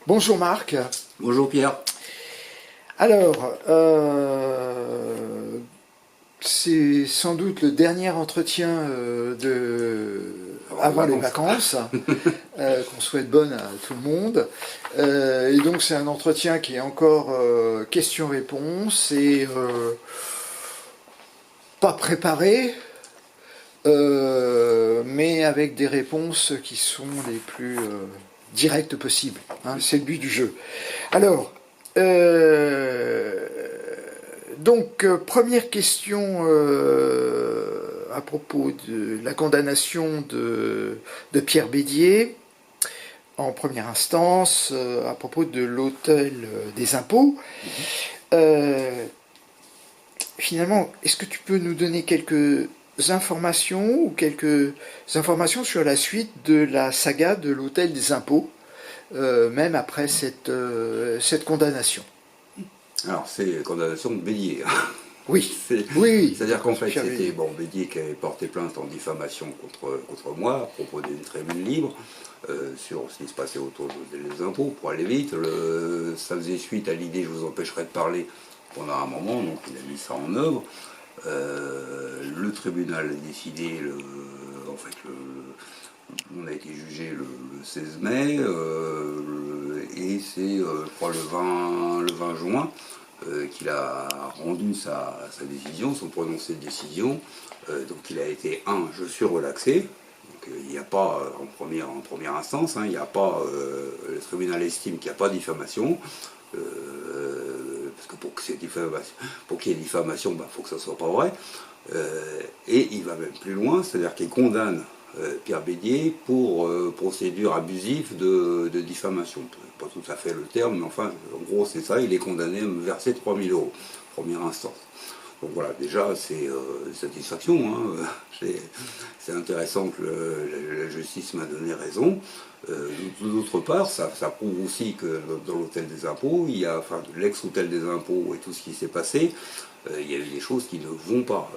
Bonjour Marc. Bonjour Pierre. Alors, c'est sans doute le dernier entretien avant les vacances, qu'on souhaite bonne à tout le monde. Et donc c'est un entretien qui est encore question-réponse et pas préparé, mais avec des réponses qui sont les plus directes possibles. Hein, c'est le but du jeu. Alors, donc, première question à propos de la condamnation de Pierre Bédier, en première instance, à propos de l'hôtel des impôts. Finalement, est-ce que tu peux nous donner quelques informations sur la suite de la saga de l'hôtel des impôts, même après cette condamnation? Alors c'est condamnation de Bédier. Oui, oui. C'est-à-dire qu'en fait c'était Bédier qui avait porté plainte en diffamation contre moi à propos d'une tribune libre sur ce qui se passait autour des impôts. Pour aller vite, ça faisait suite à l'idée je vous empêcherai de parler pendant un moment, donc il a mis ça en œuvre. Le tribunal a décidé, on a été jugé le 16 mai, et c'est, je crois, le 20 juin qu'il a rendu sa décision, son prononcé de décision. Donc il a été, je suis relaxé. Donc il n'y a pas, en première instance, il n'y a pas, le tribunal estime qu'il n'y a pas de diffamation. Parce que pour qu'il y ait diffamation, il faut que ça ne soit pas vrai. Et il va même plus loin, c'est-à-dire qu'il condamne Pierre Bédier pour procédure abusive de diffamation. Pas tout à fait le terme, mais enfin, en gros, c'est ça. Il est condamné à me verser 3 000 €, première instance. Donc voilà, déjà, c'est satisfaction. C'est intéressant que la justice m'a donné raison. D'autre part, ça prouve aussi que dans l'hôtel des impôts, l'ex-hôtel des impôts et tout ce qui s'est passé, il y a eu des choses qui ne vont pas,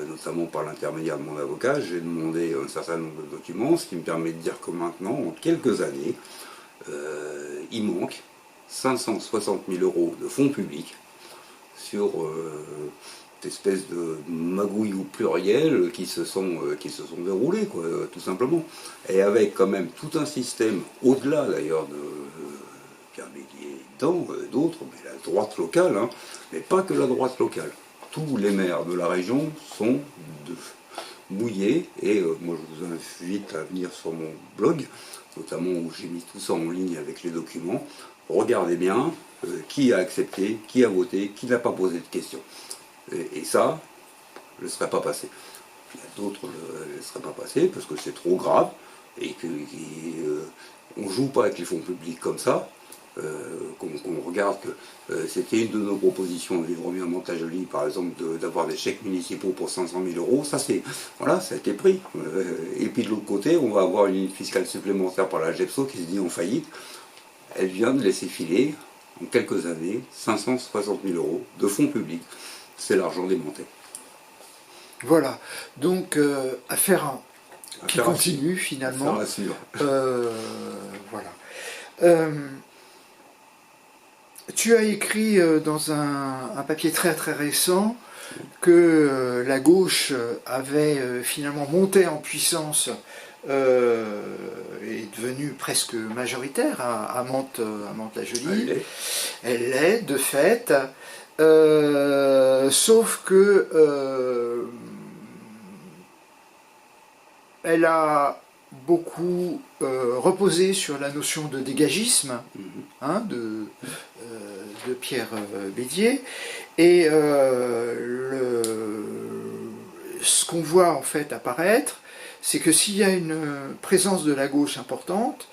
notamment par l'intermédiaire de mon avocat. J'ai demandé un certain nombre de documents, ce qui me permet de dire que maintenant, en quelques années, il manque 560 000 € de fonds publics sur cette espèce de magouille au pluriel qui se sont déroulées, quoi, tout simplement. Et avec quand même tout un système, au-delà d'ailleurs de Pierre Bédier, d'autres, mais la droite locale, mais pas que la droite locale. Tous les maires de la région sont mouillés, et moi je vous invite à venir sur mon blog, notamment où j'ai mis tout ça en ligne avec les documents. Regardez bien qui a accepté, qui a voté, qui n'a pas posé de questions. Et ça, je ne serais pas passé. Il y a d'autres ne seraient pas passés parce que c'est trop grave et qu'on ne joue pas avec les fonds publics comme ça. Qu'on regarde que c'était une de nos propositions de Vivre mieux à Mantes-la-Jolie, par exemple, d'avoir des chèques municipaux pour 500 000 €. Ça, ça a été pris. Et puis de l'autre côté, on va avoir une ligne fiscale supplémentaire par la GEPSO qui se dit en faillite. Elle vient de laisser filer, en quelques années, 560 000 € de fonds publics. C'est l'argent démonté. Voilà. Donc, affaire qui continue finalement. Affaire à suivre. Voilà. Tu as écrit dans un papier très très récent que la gauche avait finalement monté en puissance et est devenue presque majoritaire à Mantes-la-Jolie. Elle l'est, de fait. Sauf que elle a beaucoup reposé sur la notion de dégagisme de Pierre Bédier, et ce qu'on voit en fait apparaître, c'est que s'il y a une présence de la gauche importante,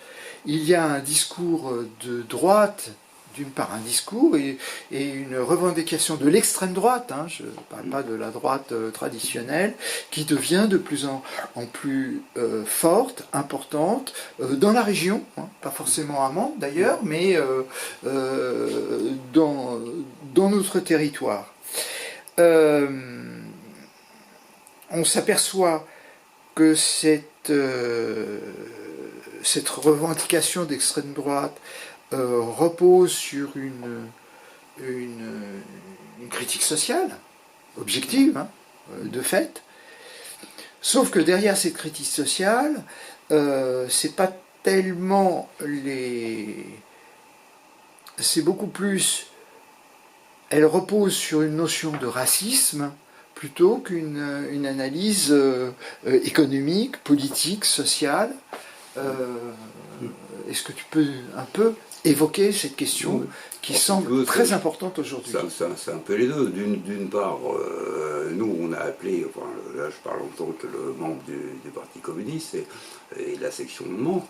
il y a un discours de droite, d'une part un discours et une revendication de l'extrême droite, je ne parle pas de la droite traditionnelle, qui devient de plus en plus forte, importante, dans la région, pas forcément à Mantes d'ailleurs, mais dans notre territoire. On s'aperçoit que cette revendication d'extrême droite repose sur une critique sociale, objective, hein, de fait. Sauf que derrière cette critique sociale, c'est pas tellement c'est beaucoup plus. Elle repose sur une notion de racisme plutôt qu'une analyse économique, politique, sociale. Est-ce que tu peux un peu évoquer cette question qui semble très importante aujourd'hui? C'est un peu les deux. D'une part, nous on a appelé, enfin, là je parle en tant que le membre du Parti communiste et de la section de Mans,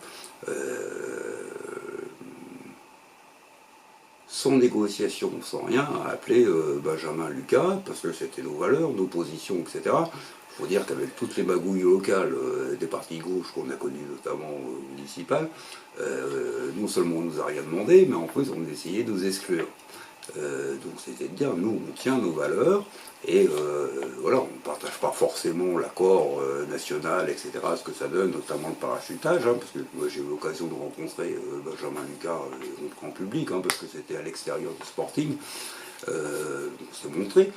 sans négociation, sans rien, à appeler Benjamin Lucas, parce que c'était nos valeurs, nos positions, etc. Il faut dire qu'avec toutes les magouilles locales des partis gauche qu'on a connues, notamment municipales, non seulement on nous a rien demandé, mais en plus on essayait de nous exclure. Donc c'était de dire, nous on tient nos valeurs, et voilà, on ne partage pas forcément l'accord national, etc., ce que ça donne, notamment le parachutage, hein, parce que moi j'ai eu l'occasion de rencontrer Benjamin Lucas en public, hein, parce que c'était à l'extérieur du Sporting, on s'est montré,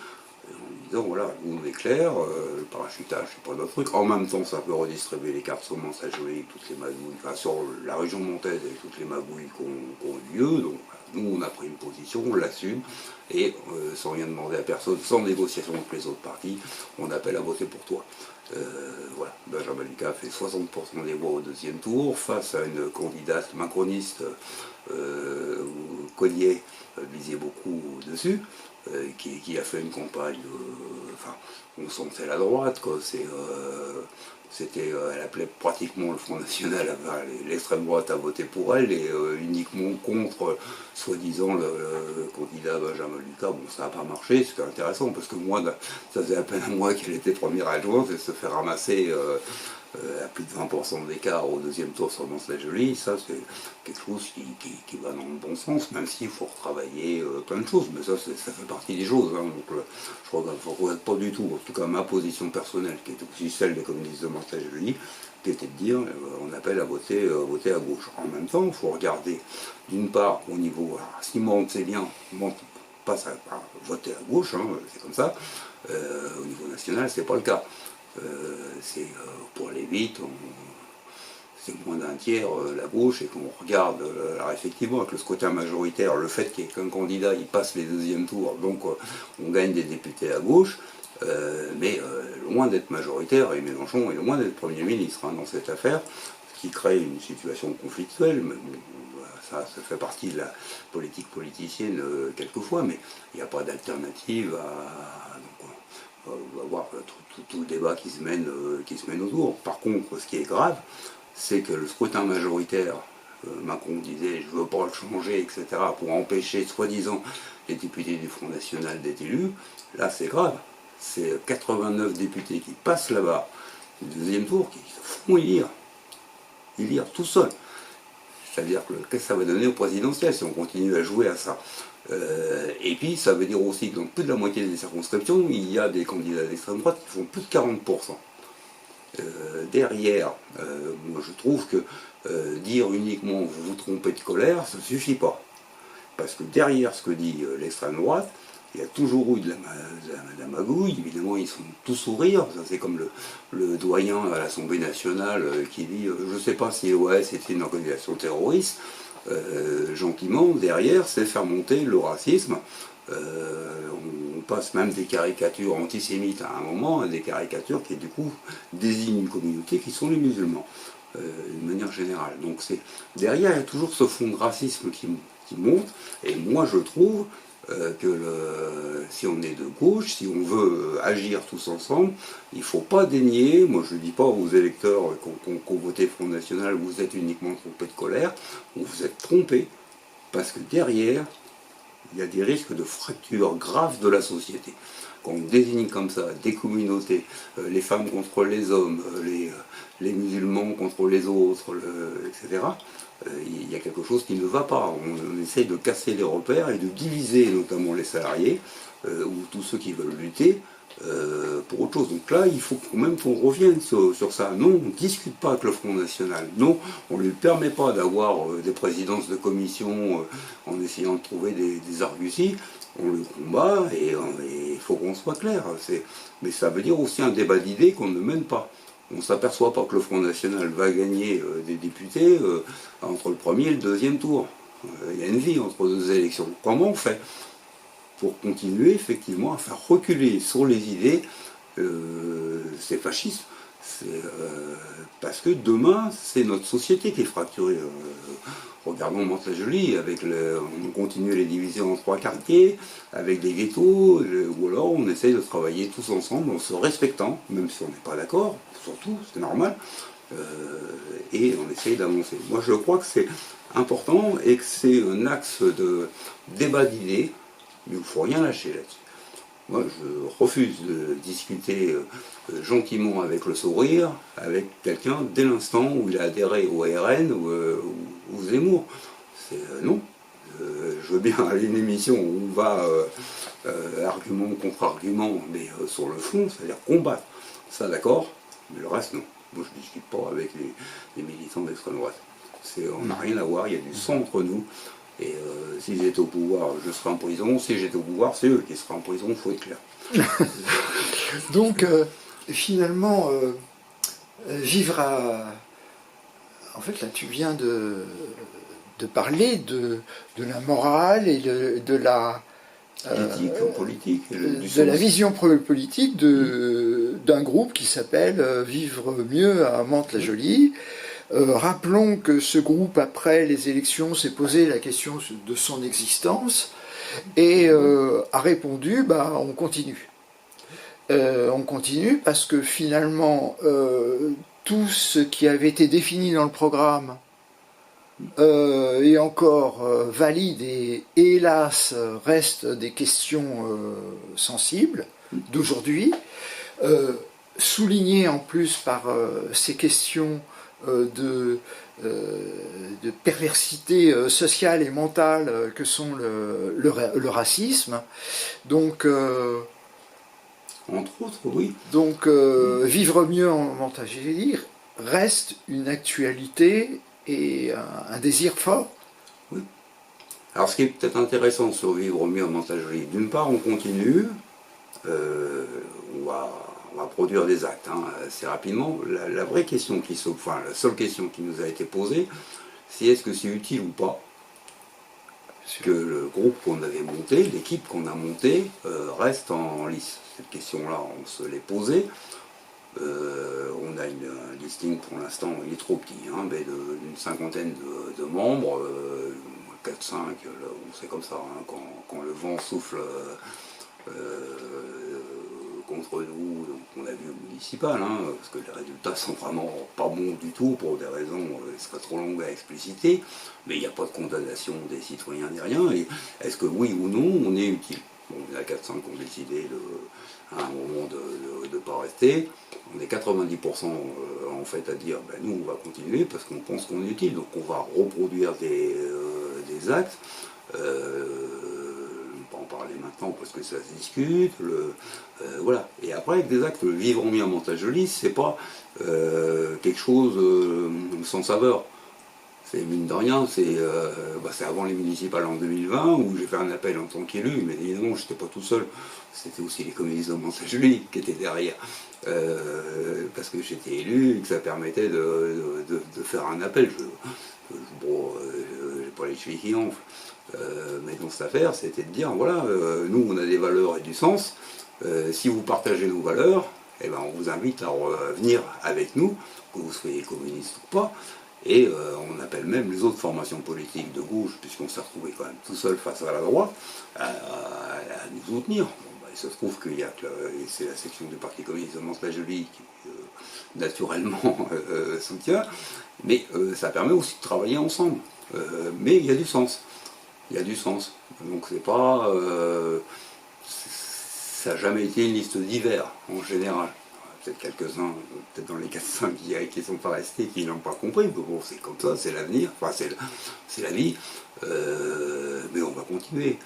en disant voilà, nous on est clair, le parachutage c'est pas notre truc, en même temps ça peut redistribuer les cartes sur Mans-Saint-Gelais, toutes les magouilles, enfin sur la région montaise et toutes les magouilles qui ont eu lieu, donc nous on a pris une position, on l'assume, et sans rien demander à personne, sans négociation avec les autres partis, on appelle à voter pour toi. Voilà, Benjamin Lucas fait 60% des voix au deuxième tour, face à une candidate macroniste, Collier visait beaucoup dessus, qui a fait une campagne, enfin, on sentait la droite, quoi. Elle appelait pratiquement le Front National, l'extrême droite à voter pour elle, et uniquement contre, soi-disant, le candidat Benjamin Lucas. Bon, ça n'a pas marché, c'était intéressant, parce que moi, ça faisait à peine un mois qu'elle était première adjointe, et se fait ramasser à plus de 20% d'écart au deuxième tour sur Mans-la-Jolie, ça c'est quelque chose qui va dans le bon sens, même s'il faut retravailler plein de choses, mais ça fait partie des choses, hein, donc je crois qu'il ne faut pas du tout, en tout cas ma position personnelle, qui est aussi celle des communistes de Mans-la-Jolie, qui était de dire on appelle à voter à gauche. En même temps, il faut regarder, d'une part, au niveau, alors, si Mans c'est bien, Mans passe à voter à gauche, hein, c'est comme ça, au niveau national, c'est pas le cas. Pour aller vite, c'est moins d'un tiers la gauche, et qu'on regarde, alors effectivement avec le scrutin majoritaire, le fait qu'il y ait qu'un candidat, il passe les deuxièmes tours, donc on gagne des députés à gauche, mais loin d'être majoritaire, et Mélenchon est loin d'être Premier ministre, hein, dans cette affaire, ce qui crée une situation conflictuelle, mais bon, ça fait partie de la politique politicienne quelquefois, mais il n'y a pas d'alternative on va voir tout le débat qui se mène autour. Par contre, ce qui est grave, c'est que le scrutin majoritaire, Macron disait je ne veux pas le changer, etc., pour empêcher soi-disant les députés du Front National d'être élus, là c'est grave. C'est 89 députés qui passent là-bas, du deuxième tour, qui se font élire tout seuls. C'est-à-dire qu'est-ce que ça va donner au présidentiel si on continue à jouer à ça? Et puis ça veut dire aussi que dans plus de la moitié des circonscriptions, il y a des candidats d'extrême droite qui font plus de 40%. Derrière, moi je trouve que dire uniquement vous vous trompez de colère, ça ne suffit pas. Parce que derrière ce que dit l'extrême droite, il y a toujours eu de la magouille, évidemment ils sont tous sourires, ça c'est comme le doyen à l'Assemblée nationale qui dit je ne sais pas si l'OAS était une organisation terroriste, gentiment, derrière c'est faire monter le racisme, on passe même des caricatures antisémites à un moment à des caricatures qui du coup désignent une communauté qui sont les musulmans, d'une manière générale. Donc derrière il y a toujours ce fond de racisme qui monte, et moi je trouve que si on est de gauche, si on veut agir tous ensemble, il ne faut pas dénier, moi je ne dis pas aux électeurs qui ont voté Front National, vous êtes uniquement trompés de colère, vous êtes trompés, parce que derrière, il y a des risques de fracture grave de la société. Quand on désigne comme ça des communautés, les femmes contre les hommes, les musulmans contre les autres, etc., il y a quelque chose qui ne va pas. On essaye de casser les repères et de diviser notamment les salariés, ou tous ceux qui veulent lutter, pour autre chose. Donc là, il faut quand même qu'on revienne sur ça. Non, on ne discute pas avec le Front National. Non, on ne lui permet pas d'avoir des présidences de commission en essayant de trouver des arguties. On le combat et il faut qu'on soit clair. Mais ça veut dire aussi un débat d'idées qu'on ne mène pas. On ne s'aperçoit pas que le Front National va gagner des députés entre le premier et le deuxième tour. Il y a une vie entre deux élections. Comment on fait pour continuer effectivement à faire reculer sur les idées ces fascistes? Parce que demain, c'est notre société qui est fracturée. Regardons Mantes-la-Jolie, on continue les divisions en 3 quartiers, avec des ghettos, ou alors on essaye de travailler tous ensemble en se respectant, même si on n'est pas d'accord, surtout, c'est normal, et on essaye d'avancer. Moi je crois que c'est important et que c'est un axe de débat d'idées, mais il ne faut rien lâcher là-dessus. Moi, je refuse de discuter gentiment avec le sourire avec quelqu'un dès l'instant où il a adhéré au RN ou Zemmour. Non. Je veux bien aller à une émission où on va argument contre argument, mais sur le fond, c'est-à-dire combattre. Ça, d'accord, mais le reste, non. Moi, je ne discute pas avec les militants d'extrême droite. On n'a rien à voir, il y a du sang entre nous. Et si j'étais au pouvoir, je serais en prison. Si j'étais au pouvoir, c'est eux qui seraient en prison, il faut être clair. Donc, finalement, vivre à... En fait, là, tu viens de parler de la morale et de la... politique, de la vision politique d'un groupe qui s'appelle Vivre mieux à Mantes-la-Jolie. Rappelons que ce groupe, après les élections, s'est posé la question de son existence et a répondu on continue. On continue parce que finalement, tout ce qui avait été défini dans le programme est encore valide et hélas reste des questions sensibles d'aujourd'hui, soulignées en plus par ces questions de perversité sociale et mentale que sont le racisme. Donc, entre autres, oui. Donc, vivre mieux en Mantes-la-Jolie reste une actualité et un désir fort. Oui. Alors, ce qui est peut-être intéressant sur Vivre mieux en Mantes-la-Jolie, d'une part, on continue, on va produire des actes assez rapidement. La vraie question la seule question qui nous a été posée, c'est est-ce que c'est utile ou pas que le groupe qu'on avait monté, l'équipe qu'on a montée, reste en lice. Cette question-là, on se l'est posée. On a un listing pour l'instant, il est trop petit, mais d'une cinquantaine de membres, 4-5, c'est comme ça, quand le vent souffle contre nous, donc on a vu au municipal, parce que les résultats sont vraiment pas bons du tout, pour des raisons, ce serait trop long à expliciter, mais il n'y a pas de condamnation des citoyens ni rien, et est-ce que oui ou non, on est utile? Bon, il y en a 4-5 qui ont décidé à un moment de ne pas rester, on est 90% en fait à dire, nous on va continuer parce qu'on pense qu'on est utile, donc on va reproduire des actes, en parler maintenant parce que ça se discute, voilà. Et après, avec des actes, vivre mieux à Mantes-la-Jolie, c'est pas quelque chose sans saveur. C'est mine de rien, c'est avant les municipales en 2020 où j'ai fait un appel en tant qu'élu, mais évidemment, je n'étais pas tout seul. C'était aussi les communistes de Mantes-la-Jolie qui étaient derrière. Parce que j'étais élu et que ça permettait de faire un appel. J'ai pas les chevilles qui enflent. Mais dans cette affaire, c'était de dire, voilà, nous on a des valeurs et du sens, si vous partagez nos valeurs, on vous invite à venir avec nous, que vous soyez communiste ou pas, et on appelle même les autres formations politiques de gauche, puisqu'on s'est retrouvé quand même tout seul face à la droite, à nous soutenir. Il se trouve qu'il y a c'est la section du Parti communiste de Mantes-la-Jolie qui naturellement soutient, mais ça permet aussi de travailler ensemble. Mais il y a du sens. Il y a du sens. Donc c'est pas... ça n'a jamais été une liste divers, en général. Peut-être quelques-uns, peut-être dans les 4-5 qui ne sont pas restés, qui n'ont pas compris. Mais bon, c'est comme ça, c'est l'avenir, enfin c'est la vie. Mais on va continuer.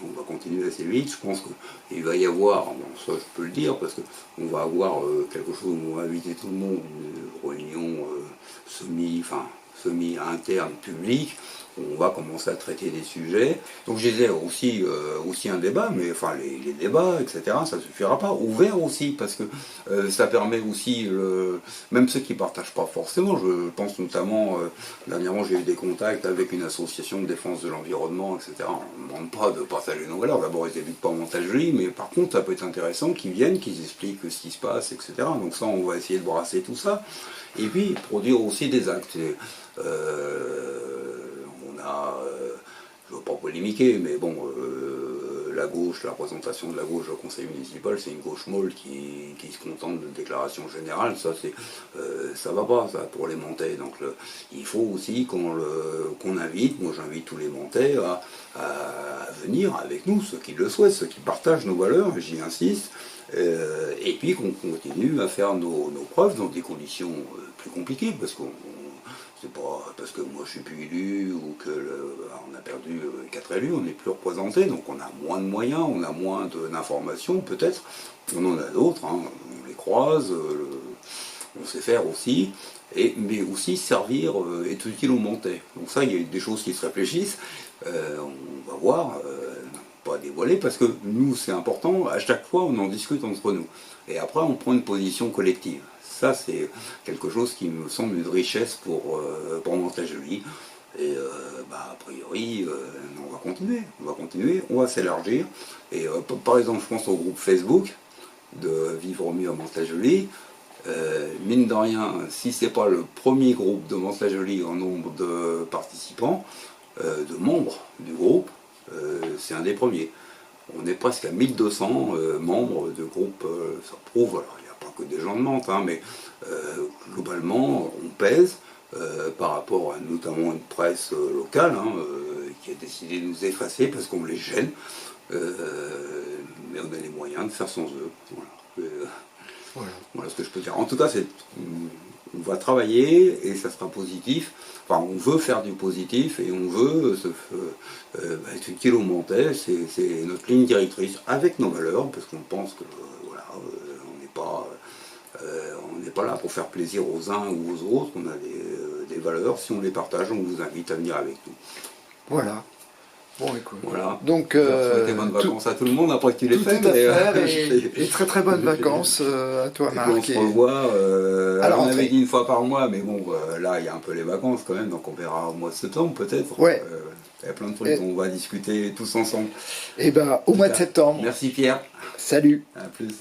On va continuer assez vite. Je pense qu'il va y avoir, bon, ça je peux le dire, parce qu'on va avoir quelque chose où on va inviter tout le monde, une réunion semi-interne, publique. On va commencer à traiter des sujets. Donc je disais aussi un débat, mais enfin les débats, etc., ça ne suffira pas. Ouvert aussi, parce que ça permet aussi, même ceux qui ne partagent pas forcément, je pense notamment, dernièrement j'ai eu des contacts avec une association de défense de l'environnement, etc. On ne demande pas de partager nos valeurs, d'abord ils n'habitent pas en Montargis, mais par contre ça peut être intéressant qu'ils viennent, qu'ils expliquent ce qui se passe, etc. Donc ça on va essayer de brasser tout ça. Et puis produire aussi des actes. Je ne veux pas polémiquer, mais bon, la gauche, la représentation de la gauche au conseil municipal, c'est une gauche molle qui se contente de déclarations générales. Ça, ça va pas, ça, pour les Montais. Donc, il faut aussi qu'on invite, moi j'invite tous les Montais à venir avec nous, ceux qui le souhaitent, ceux qui partagent nos valeurs, j'y insiste. Et puis qu'on continue à faire nos preuves dans des conditions plus compliquées, parce qu'on c'est pas parce que moi je suis plus élu ou on a perdu 4 élus, on n'est plus représenté, donc on a moins de moyens, on a moins d'informations peut-être, on en a d'autres, hein, on les croise, on sait faire aussi, mais aussi servir est utile aux Montais. Donc ça, il y a des choses qui se réfléchissent, on va voir, pas dévoiler, parce que nous c'est important, à chaque fois on en discute entre nous, et après on prend une position collective. Ça, c'est quelque chose qui me semble une richesse pour Montargis. Et a priori, on va continuer, on va s'élargir. Et par exemple, je pense au groupe Facebook de Vivre mieux à Montargis. Mine de rien, si c'est pas le premier groupe de Montargis en nombre de participants, de membres du groupe, c'est un des premiers. On est presque à 1200 membres de groupe, ça prouve, alors il n'y a pas que des gens de Mantes, hein, mais globalement on pèse par rapport à notamment une presse locale qui a décidé de nous effacer parce qu'on les gêne, mais on a les moyens de faire sans eux. Voilà ce que je peux dire. En tout cas, on va travailler et ça sera positif. Enfin, on veut faire du positif et on veut être utile aux Montais. C'est notre ligne directrice avec nos valeurs, parce qu'on pense que on n'est pas là pour faire plaisir aux uns ou aux autres. On a des valeurs. Si on les partage, on vous invite à venir avec nous. Voilà. Bon, écoute. Voilà. Donc, souhaiter bonnes vacances à tout le monde après que tu les fais. Et très très bonnes vacances à toi, Marc. On se revoit. Alors, on avait dit une fois par mois, mais bon, là, il y a un peu les vacances quand même, donc on verra au mois de septembre peut-être. Ouais. Il y a plein de trucs qu'on va discuter tous ensemble. Et ben, au mois de septembre. Merci Pierre. Salut. À plus.